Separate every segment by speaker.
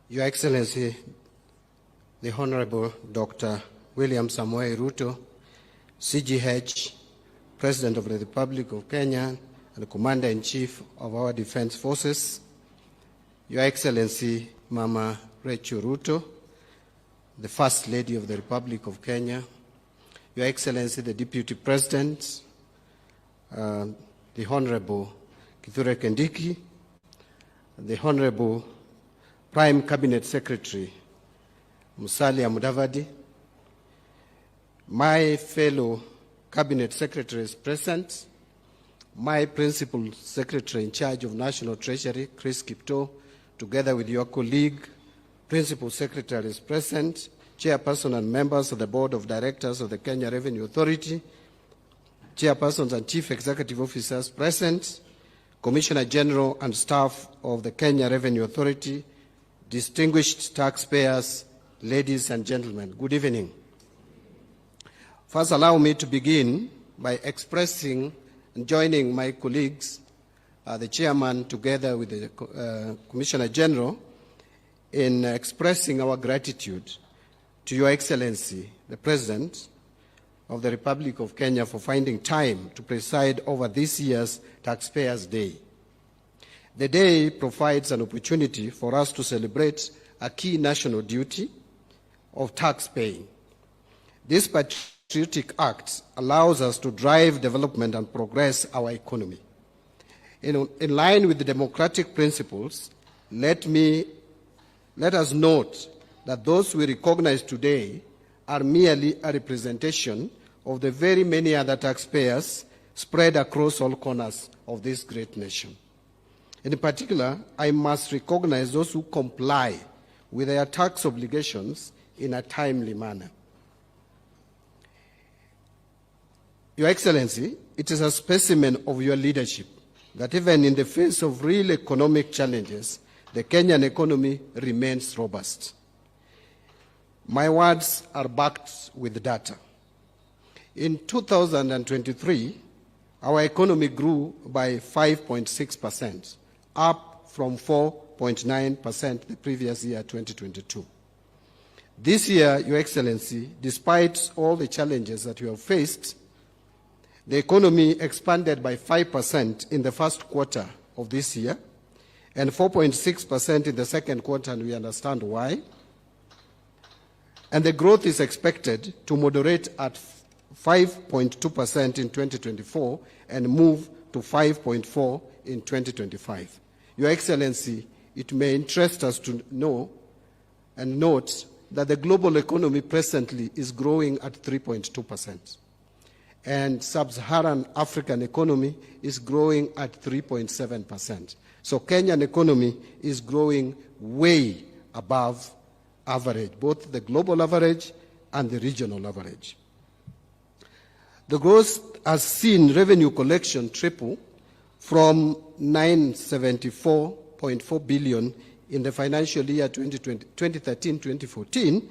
Speaker 1: Your Excellency, the Honorable Dr. William Samoei Ruto, CGH, President of the Republic of Kenya, and the Commander-in-Chief of our Defense Forces, Your Excellency, Mama Rachel Ruto, the First Lady of the Republic of Kenya, Your Excellency, the Deputy President, the Honorable Kithure Kindiki, the Honorable Prime Cabinet Secretary Musalia Mudavadi, my fellow Cabinet Secretaries present, my Principal Secretary in charge of National Treasury, Chris Kipto, together with your colleague, Principal Secretaries present, Chairperson and members of the Board of Directors of the Kenya Revenue Authority, Chairpersons and Chief Executive Officers present, Commissioner General and staff of the Kenya Revenue Authority, distinguished taxpayers, ladies and gentlemen, good evening. First, allow me to begin by expressing and joining my colleagues, the Chairman, together with the Commissioner General, in expressing our gratitude to Your Excellency, the President of the Republic of Kenya, for finding time to preside over this year's Taxpayers Day. The day provides an opportunity for us to celebrate a key national duty of tax paying. This patriotic act allows us to drive development and progress our economy. In line with the democratic principles, let us note that those we recognize today are merely a representation of the very many other taxpayers spread across all corners of this great nation. In particular, I must recognize those who comply with their tax obligations in a timely manner. Your Excellency, it is a specimen of your leadership that even in the face of real economic challenges, the Kenyan economy remains robust. My words are backed with data. In 2023, our economy grew by 5.6%, up from 4.9% the previous year, 2022. This year, Your Excellency, despite all the challenges that you have faced, the economy expanded by 5% in the first quarter of this year and 4.6% in the second quarter, and we understand why. And the growth is expected to moderate at 5.2% in 2024 and move to 5.4% in 2025. Your Excellency, it may interest us to know and note that the global economy presently is growing at 3.2%. And sub-Saharan African economy is growing at 3.7%. So Kenyan economy is growing way above average, both the global average and the regional average. The growth has seen revenue collection triple from 974.4 billion in the financial year 2013-2014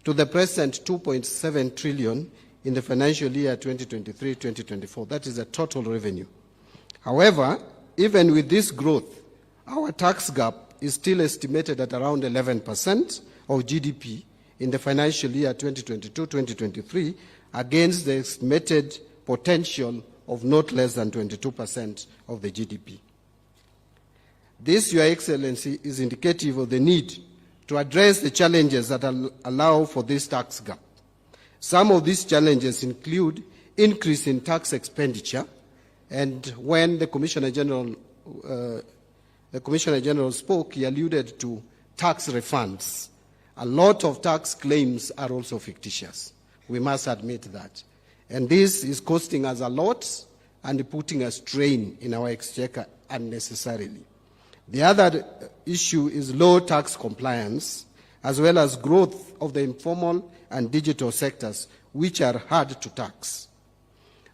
Speaker 1: to the present 2.7 trillion in the financial year 2023-2024. That is the total revenue. However, even with this growth, our tax gap is still estimated at around 11% of GDP in the financial year 2022-2023 against the estimated potential of not less than 22% of the GDP. This, Your Excellency, is indicative of the need to address the challenges that allow for this tax gap. Some of these challenges include increase in tax expenditure, and when the Commissioner General spoke, he alluded to tax refunds. A lot of tax claims are also fictitious. We must admit that. And this is costing us a lot and putting a strain in our exchequer unnecessarily. The other issue is low tax compliance, as well as growth of the informal and digital sectors, which are hard to tax.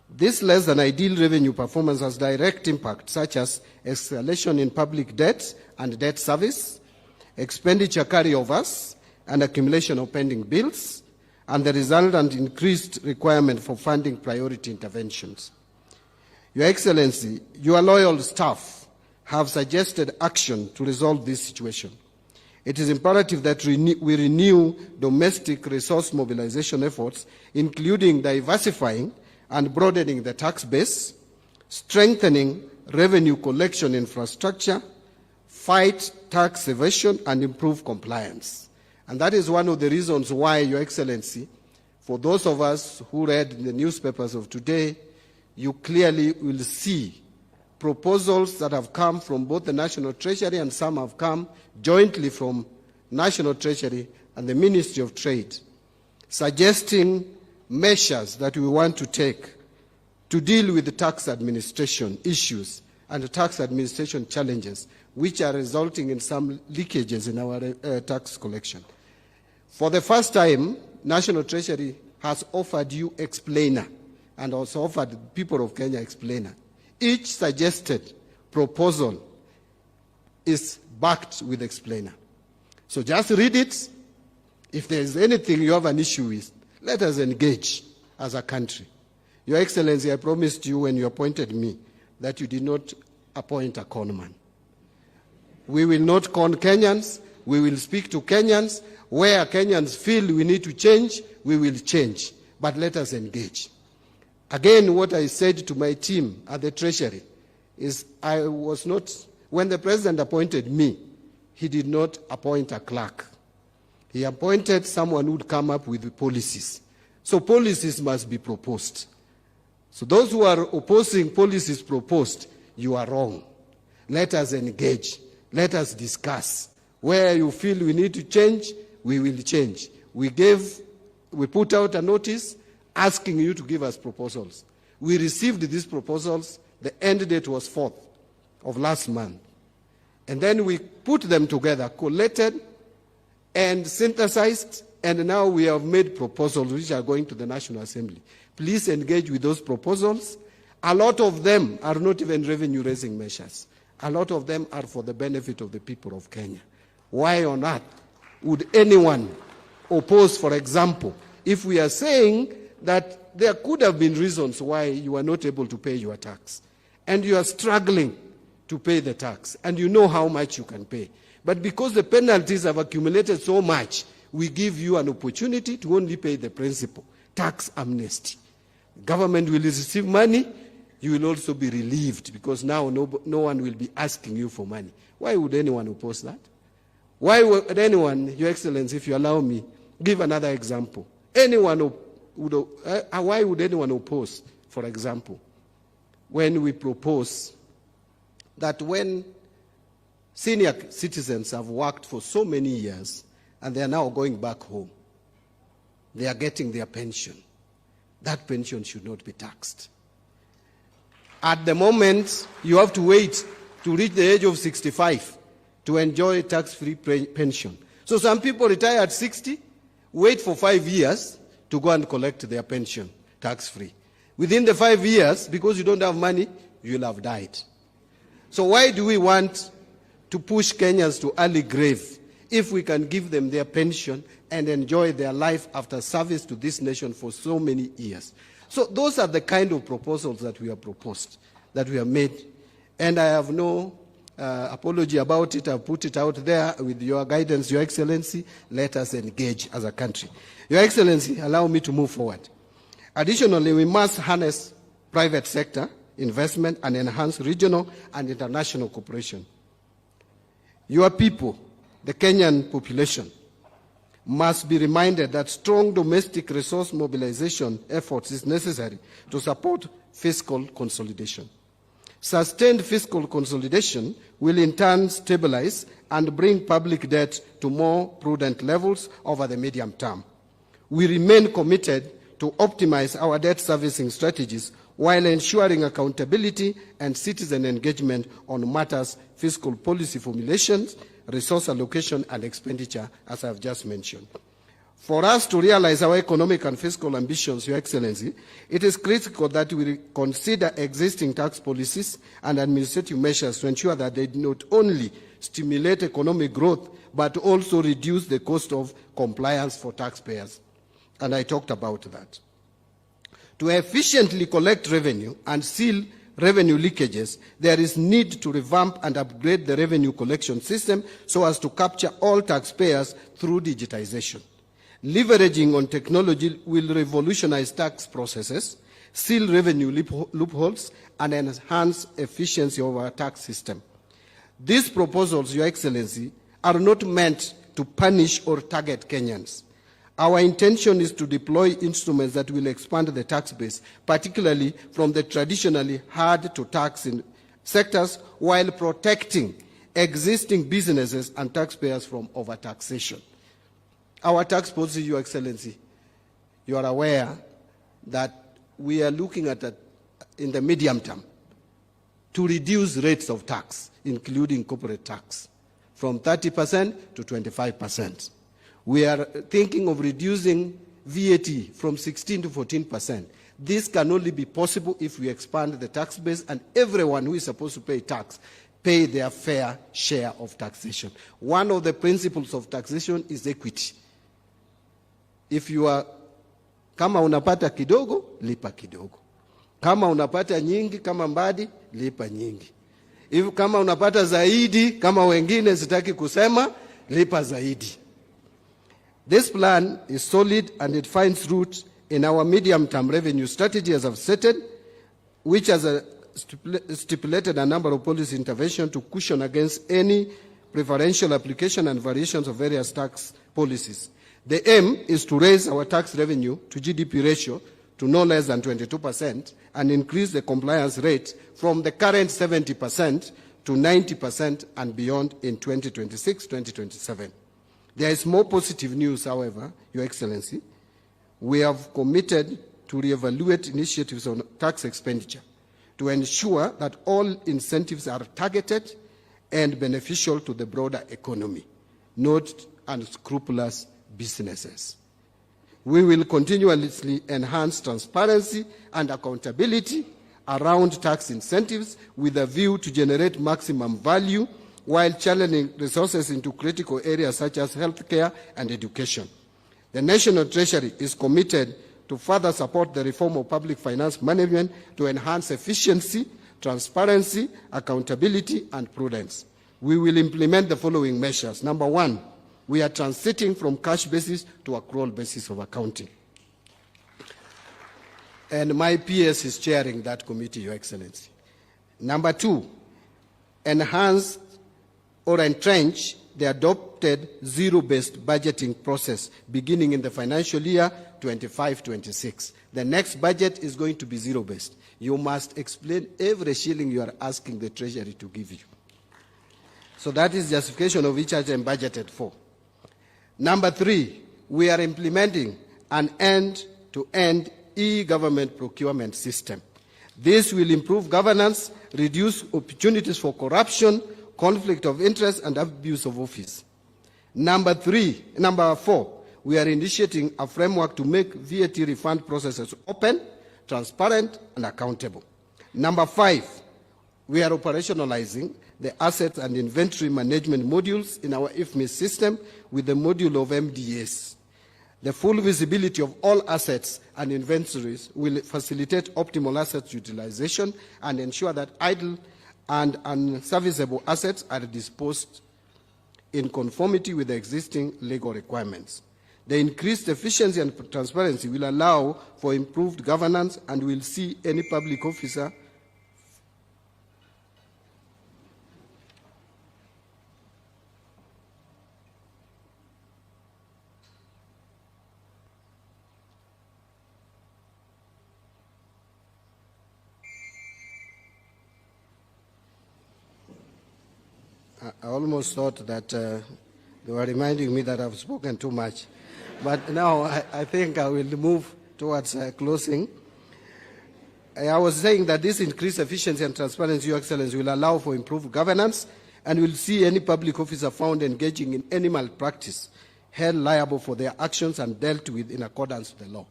Speaker 1: This less than ideal revenue performance has direct impacts such as escalation in public debt and debt service, expenditure carryovers, and accumulation of pending bills, and the resultant increased requirement for funding priority interventions. Your Excellency, your loyal staff have suggested action to resolve this situation. It is imperative that we renew domestic resource mobilization efforts, including diversifying and broadening the tax base, strengthening revenue collection infrastructure, fight tax evasion, and improve compliance. And that is one of the reasons why, Your Excellency, for those of us who read the newspapers of today, you clearly will see proposals that have come from both the National Treasury and some have come jointly from National Treasury and the Ministry of Trade, suggesting measures that we want to take to deal with the tax administration issues and the tax administration challenges, which are resulting in some leakages in our tax collection. For the first time, National Treasury has offered you explainer and also offered the people of Kenya explainer. Each suggested proposal is backed with explainer. So just read it. If there is anything you have an issue with, let us engage as a country. Your Excellency, I promised you when you appointed me that you did not appoint a conman. We will not con Kenyans. We will speak to Kenyans. Where Kenyans feel we need to change, we will change. But let us engage. Again, what I said to my team at the Treasury is when the President appointed me, he did not appoint a clerk. He appointed someone who would come up with the policies. So policies must be proposed. So those who are opposing policies proposed, you are wrong. Let us engage. Let us discuss. Where you feel we need to change, we will change. We put out a notice asking you to give us proposals. We received these proposals. The end date was 4th of last month. And then we put them together, collated and synthesized, and now we have made proposals which are going to the National Assembly. Please engage with those proposals. A lot of them are not even revenue-raising measures. A lot of them are for the benefit of the people of Kenya. Why on earth would anyone oppose, for example, if we are saying that there could have been reasons why you are not able to pay your tax, and you are struggling to pay the tax, and you know how much you can pay. But because the penalties have accumulated so much, we give you an opportunity to only pay the principal, tax amnesty. Government will receive money, you will also be relieved, because now no one will be asking you for money. Why would anyone oppose that? Why would anyone, Your Excellency, if you allow me, give another example. Why would anyone oppose, for example, when we propose that when senior citizens have worked for so many years and they are now going back home, they are getting their pension. That pension should not be taxed. At the moment, you have to wait to reach the age of 65 to enjoy tax-free pension. So some people retire at 60, wait for 5 years to go and collect their pension tax-free. Within the 5 years, because you don't have money, you'll have died. So why do we want to push Kenyans to early grave if we can give them their pension and enjoy their life after service to this nation for so many years? So those are the kind of proposals that we have proposed, that we have made. And I have no apology about it. I've put it out there with your guidance, Your Excellency. Let us engage as a country. Your Excellency, allow me to move forward. Additionally, we must harness private sector investment and enhance regional and international cooperation. Your people, the Kenyan population, must be reminded that strong domestic resource mobilization efforts is necessary to support fiscal consolidation. Sustained fiscal consolidation will in turn stabilize and bring public debt to more prudent levels over the medium term. We remain committed to optimize our debt servicing strategies while ensuring accountability and citizen engagement on matters fiscal policy formulations, resource allocation and expenditure, as I have just mentioned. For us to realize our economic and fiscal ambitions, Your Excellency, it is critical that we consider existing tax policies and administrative measures to ensure that they not only stimulate economic growth, but also reduce the cost of compliance for taxpayers. And I talked about that. To efficiently collect revenue and seal revenue leakages, there is need to revamp and upgrade the revenue collection system so as to capture all taxpayers through digitization. Leveraging on technology will revolutionize tax processes, seal revenue loopholes, and enhance efficiency of our tax system. These proposals, Your Excellency, are not meant to punish or target Kenyans. Our intention is to deploy instruments that will expand the tax base, particularly from the traditionally hard-to-tax sectors, while protecting existing businesses and taxpayers from overtaxation. Our tax policy, Your Excellency, you are aware that we are looking at, in the medium term, to reduce rates of tax, including corporate tax, from 30% to 25%. We are thinking of reducing VAT from 16 to 14%. This can only be possible if we expand the tax base and everyone who is supposed to pay tax pay their fair share of taxation. One of the principles of taxation is equity. If you are, kama unapata kidogo, lipa kidogo. Kama unapata nyingi, kama Mbadi, lipa nyingi. If kama unapata zaidi, kama wengine sitaki kusema, lipa zaidi. This plan is solid and it finds roots in our medium-term revenue strategy as I've stated, which has stipulated a number of policy interventions to cushion against any preferential application and variations of various tax policies. The aim is to raise our tax revenue to GDP ratio to no less than 22% and increase the compliance rate from the current 70% to 90% and beyond in 2026-2027. There is more positive news, however, Your Excellency. We have committed to reevaluate initiatives on tax expenditure to ensure that all incentives are targeted and beneficial to the broader economy, not unscrupulous businesses. We will continuously enhance transparency and accountability around tax incentives with a view to generate maximum value while channeling resources into critical areas such as healthcare and education. The National Treasury is committed to further support the reform of public finance management to enhance efficiency, transparency, accountability, and prudence. We will implement the following measures. Number one, we are transiting from cash basis to accrual basis of accounting. And my PS is chairing that committee, Your Excellency. Number two, enhance or entrench the adopted zero-based budgeting process beginning in the financial year 25-26. The next budget is going to be zero-based. You must explain every shilling you are asking the Treasury to give you. So that is justification of each item budgeted for. Number three, we are implementing an end-to-end e-government procurement system. This will improve governance, reduce opportunities for corruption, conflict of interest, and abuse of office. Number four, we are initiating a framework to make VAT refund processes open, transparent, and accountable. Number five, we are operationalizing the assets and inventory management modules in our IFMIS system with the module of MDAs. The full visibility of all assets and inventories will facilitate optimal assets utilization and ensure that idle and unserviceable assets are disposed in conformity with the existing legal requirements. The increased efficiency and transparency will allow for improved governance and will see any public officer I almost thought that they were reminding me that I've spoken too much. But now I think I will move towards closing. I was saying that this increased efficiency and transparency, Your Excellency, will allow for improved governance and will see any public officer found engaging in any malpractice held liable for their actions and dealt with in accordance with the law.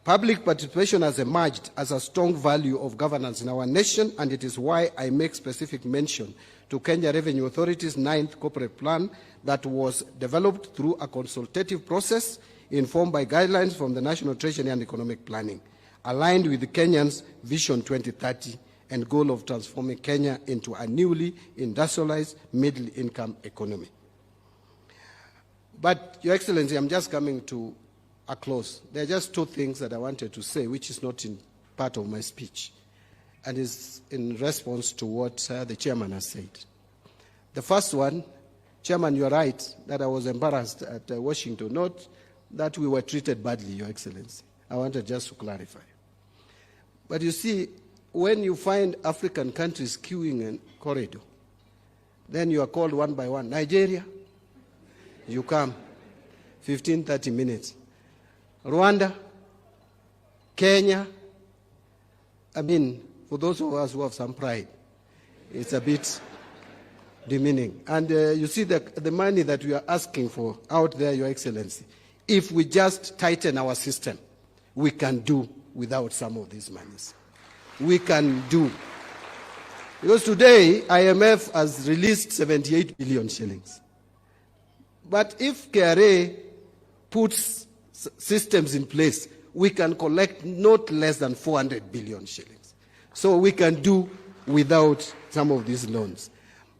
Speaker 1: Public participation has emerged as a strong value of governance in our nation, and it is why I make specific mention to Kenya Revenue Authority's 9th corporate plan that was developed through a consultative process informed by guidelines from the National Treasury and Economic Planning. aligned with Kenya's Vision 2030 and goal of transforming Kenya into a newly industrialized middle-income economy. But, Your Excellency, I'm just coming to a close. There are just two things that I wanted to say, which is not in part of my speech, and is in response to what the chairman has said. The first one, Chairman, you are right that I was embarrassed at Washington, not that we were treated badly, Your Excellency. I wanted just to clarify. But you see, when you find African countries queuing in corridor, then you are called one by one. Nigeria, you come, 15, 30 minutes. Rwanda, Kenya, I mean, for those of us who have some pride, it's a bit demeaning. And you see the money that we are asking for out there, Your Excellency, if we just tighten our system, we can do without some of these monies. We can do. Because today, IMF has released 78 billion shillings. But if KRA puts systems in place, we can collect not less than 400 billion shillings. So we can do without some of these loans.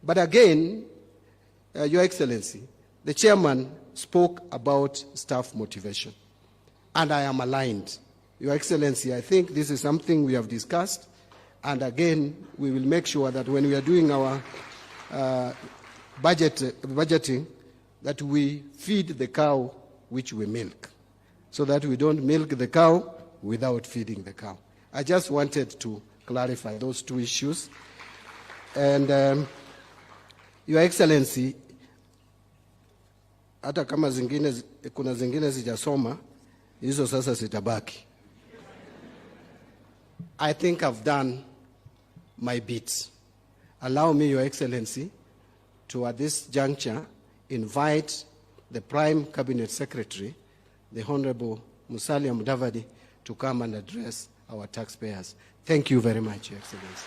Speaker 1: But again, Your Excellency, the chairman spoke about staff motivation, and I am aligned. Your Excellency, I think this is something we have discussed, and again, we will make sure that when we are doing our budgeting, that we feed the cow which we milk, so that we don't milk the cow without feeding the cow. I just wanted to clarify those two issues. And Your Excellency, hata kama kuna zingine sijasoma, hizo sasa sitabaki. I think I've done my bit. Allow me, Your Excellency, to at this juncture invite the Prime Cabinet Secretary, the Honorable Musalia Mudavadi, to come and address our taxpayers. Thank you very much, Your Excellency.